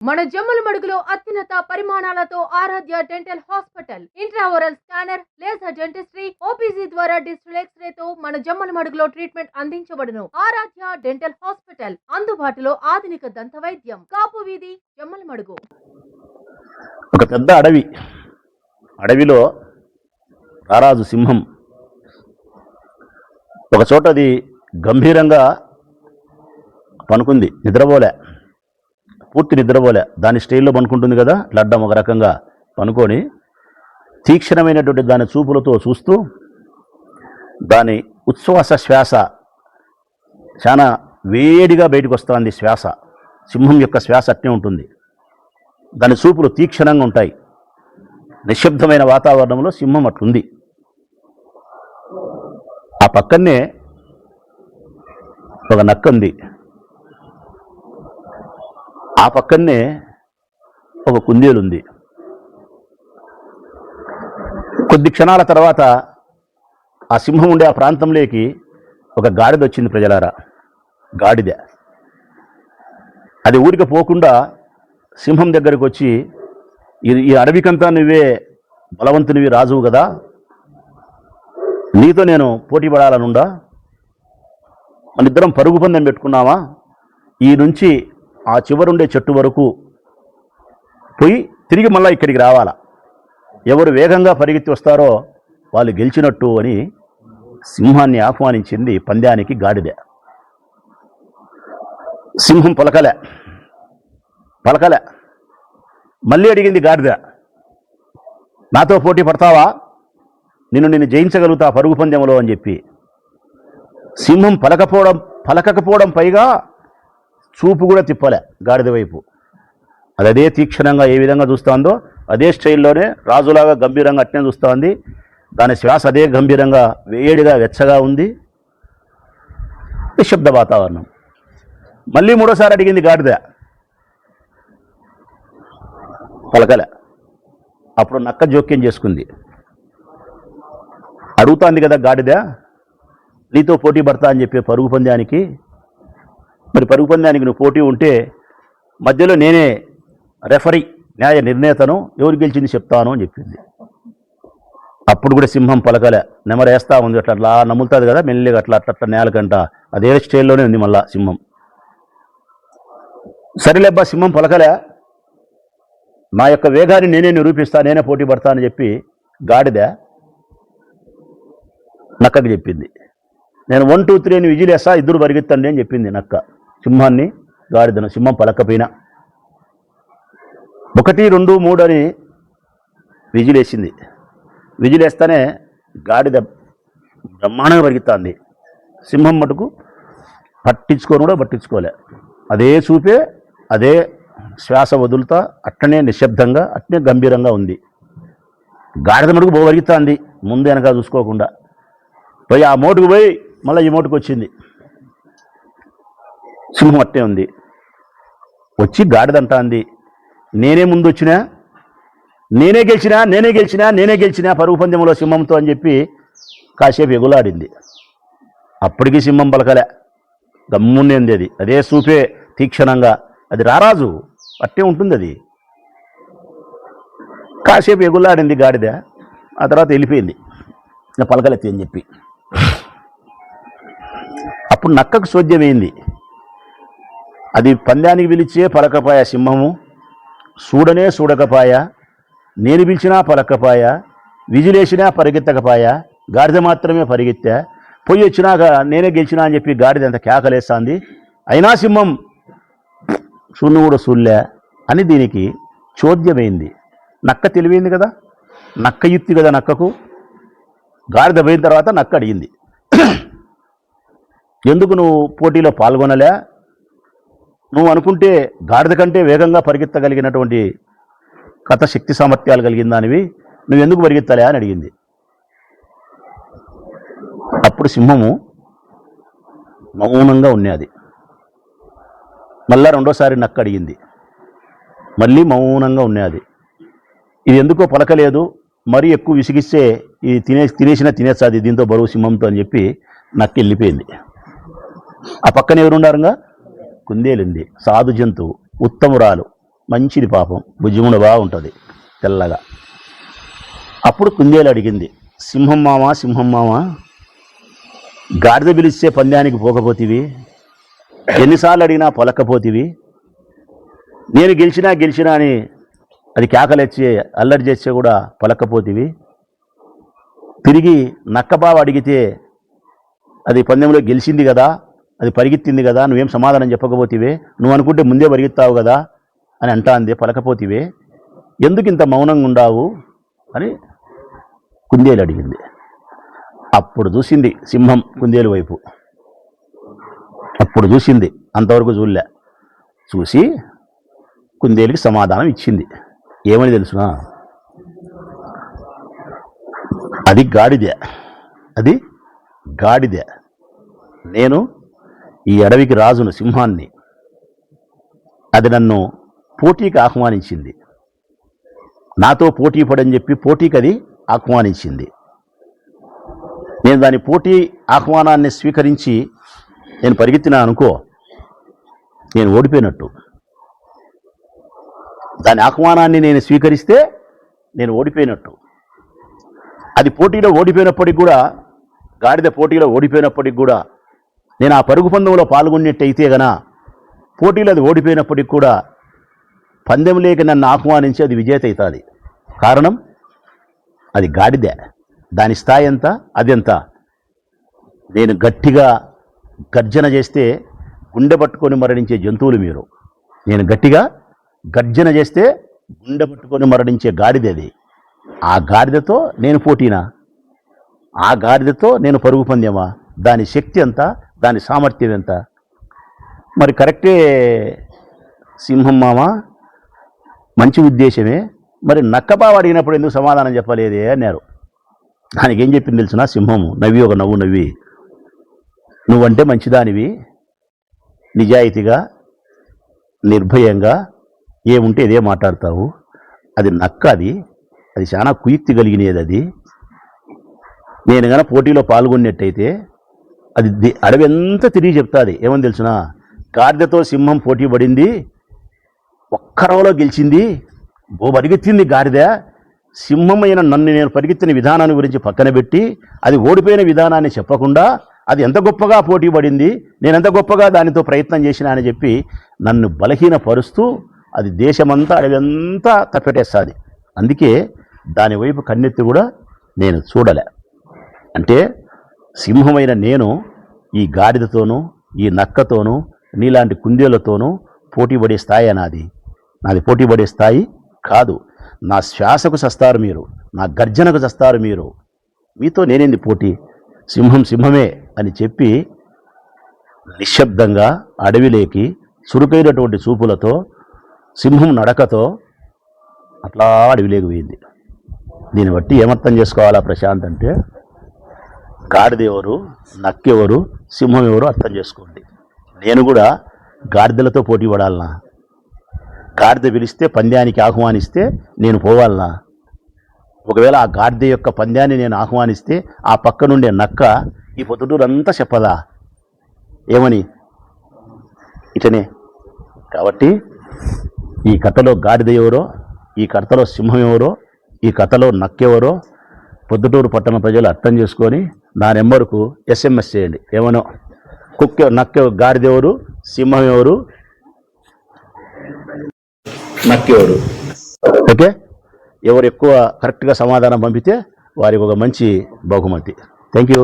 మన జమ్మలమడుగులో అత్యున్నత పరిమాణాలతో Aaradhya dental hospital, intraoral scanner, laser dentistry, OPG ద్వారా డిజిటల్ ఎక్స్రేతో మన జమ్మలమడుగులో ట్రీట్మెంట్ అందించబడును. ఆరాధ్య డెంటల్ హాస్పిటల్, అందుబాటులో ఆధునిక దంత వైద్యం. కాపు వీధి, జమ్మలమడుగు. ఒక పెద్ద అడవిలో రారాజు సింహం ఒక చోట అది గంభీరంగా పనుకుంది. పూర్తి నిద్రపోలే. దాని స్టైల్లో పనుకుంటుంది కదా, లడ్డం ఒక రకంగా పనుకొని తీక్షణమైనటువంటి దాని చూపులతో చూస్తూ దాని ఉచ్ఛ్వాస శ్వాస చాలా వేడిగా బయటకు వస్తుంది. శ్వాస, సింహం యొక్క శ్వాస అట్నే ఉంటుంది. దాని చూపులు తీక్షణంగా ఉంటాయి. నిశ్శబ్దమైన వాతావరణంలో సింహం అట్లుంది. ఆ పక్కనే ఒక నక్క ఉంది. ఆ పక్కనే ఒక కుందేలుంది. కొద్ది క్షణాల తర్వాత ఆ సింహం ఉండే ఆ ప్రాంతంలోకి ఒక గాడిద వచ్చింది. ప్రజలారా, గాడిద అది ఊరికి పోకుండా సింహం దగ్గరికి వచ్చి, ఈ అడవికంతా నువ్వే బలవంతునివి, రాజువు కదా, నీతో నేను పోటీ పడాలనుండా, మనిద్దరం పరుగు పందెం పెట్టుకున్నావా, ఈ నుంచి ఆ చివరుండే చెట్టు వరకు పోయి తిరిగి మళ్ళీ ఇక్కడికి రావాలా, ఎవరు వేగంగా పరిగెత్తి వస్తారో వాళ్ళు గెలిచినట్టు అని సింహాన్ని ఆహ్వానించింది పందానికి గాడిద. సింహం పలకలే. మళ్ళీ అడిగింది గాడిద, నాతో పోటీ పడతావా, నిన్ను జయించగలుగుతా పరుగు పందెంలో అని చెప్పి. సింహం పలకకపోవడం పైగా చూపు కూడా తిప్పలే గాడిద వైపు. అదే తీక్షణంగా ఏ విధంగా చూస్తుందో అదే స్టైల్లోనే రాజులాగా గంభీరంగా అట్నే చూస్తోంది. దాని శ్వాస అదే గంభీరంగా వేడిగా వెచ్చగా ఉంది. నిశ్శబ్ద వాతావరణం. మళ్ళీ మూడోసారి అడిగింది గాడిద, పలకలే. అప్పుడు నక్క జోక్యం చేసుకుంది. అడుగుతాంది కదా గాడిద, నీతో పోటీ పడతా అని చెప్పి పరుగు పందానికి. మరి పరుగు పందానికి నువ్వు పోటీ ఉంటే మధ్యలో నేనే రెఫరీ, న్యాయ నిర్ణేతను, ఎవరు గెలిచింది చెప్తాను అని చెప్పింది. అప్పుడు కూడా సింహం పలకలే. నెమరేస్తా ఉంది. అట్లా నమ్ముతుంది కదా మెల్లిగా, అట్లా నేలకంట అదే స్టైల్లోనే ఉంది మళ్ళా సింహం. సరేలేబ్బా, సింహం పలకలే, నా యొక్క వేగాన్ని నేనే నిరూపిస్తా, నేనే పోటీ పడతా అని చెప్పి గాడిద నక్కకి చెప్పింది. నేను 1, 2, 3 అని విజిలేస్తా, ఇద్దరు పరిగెత్తండి అని చెప్పింది నక్క సింహాన్ని, గాడిదను. సింహం పలకపోయినా 1, 2, 3 అని విజిలేసింది. విజిలేస్తానే గాడిద బ్రహ్మాండంగా పరిగెత్తాంది. సింహం మటుకు పట్టించుకోలే. అదే చూపే, అదే శ్వాస వదులుతా, అట్లనే నిశ్శబ్దంగా, అట్నే గంభీరంగా ఉంది. గాడిద మటుకు పరిగెత్తాంది, ముందు వెనక చూసుకోకుండా. పోయి ఆ మోటుకు పోయి మళ్ళీ ఈ మోటుకు వచ్చింది. సింహం అట్టే ఉంది. వచ్చి గాడిదంటా అంది, నేనే ముందు వచ్చినా, నేనే గెలిచినా పరుగు పందెంలో సింహంతో అని చెప్పి కాసేపు ఎగులాడింది. అప్పటికీ సింహం పలకలే, గమ్ముండేంది. అది అదే చూపే తీక్షణంగా. అది రారాజు, అట్టే ఉంటుంది అది. కాసేపు ఎగులాడింది గాడిద. ఆ తర్వాత వెళ్ళిపోయింది, పలకలెత్తి అని చెప్పి. అప్పుడు నక్కకు చోద్యమైంది. అది పందానికి పిలిచే పలకపాయ సింహము, చూడకపాయ, నేను పిలిచినా పలకపాయ, విజిలేసినా పరిగెత్తకపాయ, గాడిద మాత్రమే పరిగెత్తా. పొయ్యి వచ్చినాక నేనే గెలిచినా అని చెప్పి గాడిద అంత కేకలేస్తుంది. అయినా సింహం చూన్ను కూడా చూడలే అని దీనికి చోద్యమైంది. నక్క తెలివైంది కదా, నక్క యుక్తి కదా నక్కకు. గాడిద పోయిన తర్వాత నక్క అడిగింది, ఎందుకు నువ్వు పోటీలో పాల్గొనలే, నువ్వు అనుకుంటే గాడిద కంటే వేగంగా పరిగెత్తగలిగినటువంటి కథ శక్తి సామర్థ్యాలు కలిగిన దానివి, నువ్వెందుకు పరిగెత్తలే అని అడిగింది. అప్పుడు సింహము మౌనంగా ఉన్నది. మళ్ళా రెండోసారి నక్క అడిగింది, మళ్ళీ మౌనంగా ఉన్నది. ఇది ఎందుకో పలకలేదు, మరీ ఎక్కువ విసిగిస్తే ఇది తినేసాది దీంతో బరువు సింహంతో అని చెప్పి నక్క వెళ్ళిపోయింది. ఆ పక్కన ఎవరున్నారుగా కుందేలుంది, సాధు జంతువు, ఉత్తమురాలు, మంచిది పాపం, భుజమున బాగుంటుంది తెల్లగా. అప్పుడు కుందేలు అడిగింది, సింహం మామ, గాడిద పిలిస్తే పందానికి పోకపోతివి, ఎన్నిసార్లు అడిగినా పొలక్కపోతివి, నేను గెలిచినా అని అది కేకలెచ్చి అల్లరి చేస్తే కూడా పొలక్కపోతివి, తిరిగి నక్కబావ అడిగితే అది పందెంలో గెలిచింది కదా, అది పరిగెత్తింది కదా, నువ్వేం సమాధానం చెప్పకపోతివే, నువ్వు అనుకుంటే ముందే పరిగెత్తావు కదా అని అంటాంది, పలకపోతివే, ఎందుకు ఇంత మౌనంగా ఉండావు అని కుందేలు అడిగింది. అప్పుడు చూసింది సింహం కుందేలు వైపు, అప్పుడు చూసింది, అంతవరకు చూడలే. చూసి కుందేలుకి సమాధానం ఇచ్చింది. ఏమని తెలుసునా? అది గాడిదే, నేను ఈ అడవికి రాజును, సింహాన్ని. అది నన్ను పోటీకి ఆహ్వానించింది, నాతో పోటీ పడని చెప్పి పోటీకి అది ఆహ్వానించింది. నేను దాని పోటీ ఆహ్వానాన్ని స్వీకరించి నేను పరిగెత్తినా అనుకో, నేను ఓడిపోయినట్టు. దాని ఆహ్వానాన్ని నేను స్వీకరిస్తే నేను ఓడిపోయినట్టు. అది పోటీలో ఓడిపోయినప్పటికి కూడా, గాడిద పోటీలో ఓడిపోయినప్పటికి కూడా, నేను ఆ పరుగు పందెంలో పాల్గొన్నట్టయితే గన, పోటీలో అది ఓడిపోయినప్పటికి కూడా పందెం లేక నన్ను ఆహ్వానించి అది విజేత అవుతుంది. కారణం అది గాడిదే, దాని స్థాయి ఎంత, అదెంత. నేను గట్టిగా గర్జన చేస్తే గుండె పట్టుకొని మరణించే జంతువులు మీరు. నేను గట్టిగా గర్జన చేస్తే గుండె పట్టుకొని మరణించే గాడిదది. ఆ గాడిదతో నేను పోటీనా? ఆ గాడిదతో నేను పరుగు పందెమా? దాని శక్తి ఎంత, దాని సామర్థ్యం ఎంత? మరి కరెక్టే సింహం మామ, మంచి ఉద్దేశమే, మరి నక్కబావ అడిగినప్పుడు ఎందుకు సమాధానం చెప్పలేదే అన్నారు. దానికి ఏం చెప్పింది తెలుసునా? సింహము నవ్వి ఒక నవ్వు నవ్వి, నువ్వంటే మంచిదానివి, నిజాయితీగా నిర్భయంగా ఏముంటే ఇదే మాట్లాడతావు. అది నక్క, అది చాలా కుయుక్తి కలిగినది. అది నేను కనుక పోటీలో పాల్గొన్నట్టయితే అది అడవి ఎంత తిరిగి చెప్తాది. ఏమని తెలుసునా? గాడిదతో సింహం పోటీ పడింది, ఒక్క రవలో గెలిచింది, పరిగెత్తింది గాడిద. సింహం అయిన నన్ను నేను పరిగెత్తిన విధానాన్ని గురించి పక్కన పెట్టి అది ఓడిపోయిన విధానాన్ని చెప్పకుండా అది ఎంత గొప్పగా పోటీ పడింది, నేను ఎంత గొప్పగా దానితో ప్రయత్నం చేసినా అని చెప్పి నన్ను బలహీనపరుస్తూ అది దేశమంతా అడవంతా తప్పెట్టేస్తుంది. అందుకే దాని వైపు కన్నెత్తి కూడా నేను చూడలే. అంటే సింహమైన నేను ఈ గాడిదతోనూ, ఈ నక్కతోనూ, నీలాంటి కుందేళ్లతోనూ పోటీ పడే స్థాయి నాది పోటీ పడే స్థాయి కాదు. నా శ్వాసకు చస్తారు మీరు, నా గర్జనకు చస్తారు మీరు, మీతో నేనేంది పోటీ, సింహం సింహమే అని చెప్పి నిశ్శబ్దంగా అడవిలోకి చురుకైనటువంటి చూపులతో సింహం నడకతో అట్లా అడవిలోకి పోయింది. దీన్ని బట్టి ఏమర్థం చేసుకోవాలా ప్రశాంత్ అంటే, గాడిదెవరు, నక్కెవరు, సింహం ఎవరు అర్థం చేసుకోండి. నేను కూడా గాడిదలతో పోటీ పడాలనా? గాడిద పిలిస్తే పంద్యానికి ఆహ్వానిస్తే నేను పోవాలనా? ఒకవేళ ఆ గాడిద యొక్క పంద్యాన్ని నేను ఆహ్వానిస్తే ఆ పక్క నుండే నక్క ఈ పొద్దుటూరంతా చెప్పదా ఏమని? ఇటనే. కాబట్టి ఈ కథలో గాడిద ఎవరో, ఈ కథలో సింహం ఎవరో, ఈ కథలో నక్కెవరో పొద్దుటూరు పట్టణ ప్రజలు అర్థం చేసుకొని నా నెంబర్కు SMS చేయండి. ఏమనో నక్కె గాడిదెవరు, సింహం ఎవరు, నక్కెవరు. ఓకే, ఎవరు ఎక్కువ కరెక్ట్గా సమాధానం పంపితే వారికి ఒక మంచి బహుమతి. Thank you.